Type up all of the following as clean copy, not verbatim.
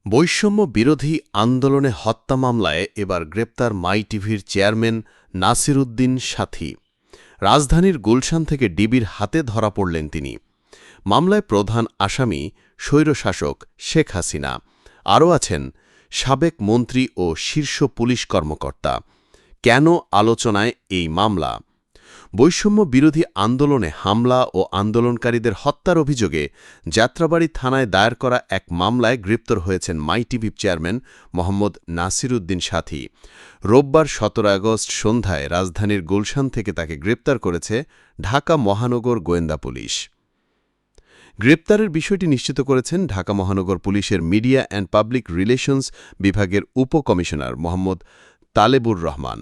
বৈষম্য বিরোধী আন্দোলনে হত্যা মামলায় এবার গ্রেপ্তার মাই টিভির চেয়ারম্যান নাসির উদ্দিন সাথী। রাজধানীর গুলশান থেকে ডিবির হাতে ধরা পড়লেন তিনি। মামলায় প্রধান আসামি স্বৈরশাসক শেখ হাসিনা। আরও আছেন সাবেক মন্ত্রী ও শীর্ষ পুলিশ কর্মকর্তা। কেন আলোচনায় এই মামলা? বৈষম্য বিরোধী আন্দোলনে হামলা ও আন্দোলনকারীদের হত্যার অভিযোগে যাত্রাবাড়ী থানায় দায়ের করা এক মামলায় গ্রেপ্তার হয়েছেন মাই টিভির চেয়ারম্যান মোহাম্মদ নাসির উদ্দিন সাথী। রোববার ১৭ আগস্ট সন্ধ্যায় রাজধানীর গুলশান থেকে তাকে গ্রেপ্তার করেছে ঢাকা মহানগর গোয়েন্দা পুলিশ। গ্রেপ্তারের বিষয়টি নিশ্চিত করেছেন ঢাকা মহানগর পুলিশের মিডিয়া অ্যান্ড পাবলিক রিলেশনস বিভাগের উপকমিশনার মোহাম্মদ তালেবুর রহমান।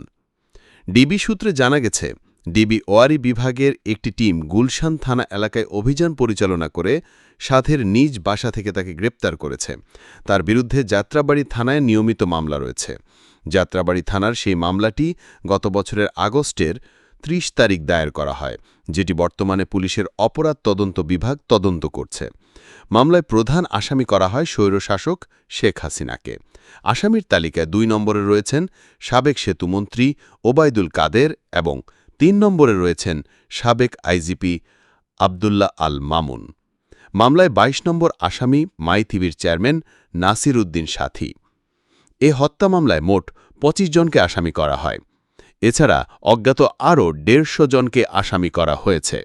ডিবি সূত্রে জানা গেছে, ডিবি ওয়ারী বিভাগের একটি টিম গুলশান থানা এলাকায় অভিযান পরিচালনা করে সাথের নিজ বাসা থেকে তাকে গ্রেপ্তার করেছে। তার বিরুদ্ধে যাত্রাবাড়ী থানায় নিয়মিত মামলা রয়েছে। যাত্রাবাড়ী থানার সেই মামলাটি গত বছরের আগস্টের ৩০ তারিখ দায়ের করা হয়, যেটি বর্তমানে পুলিশের অপরাধ তদন্ত বিভাগ তদন্ত করছে। মামলায় প্রধান আসামি করা হয় স্বৈরশাসক শেখ হাসিনাকে। আসামির তালিকায় ২ নম্বরে রয়েছেন সাবেক সেতুমন্ত্রী ওবায়দুল কাদের এবং ৩ নম্বরে রয়েছেন সাবেক আইজিপি আবদুল্লাহ আল মামুন। মামলায় ২২ নম্বর আসামি মাই টিভির চেয়ারম্যান নাসির উদ্দিন সাথী। এ হত্যা মামলায় মোট ২৫ জনকে আসামি করা হয়। এছাড়া অজ্ঞাত আরও ১৫০ জনকে আসামি করা হয়েছে।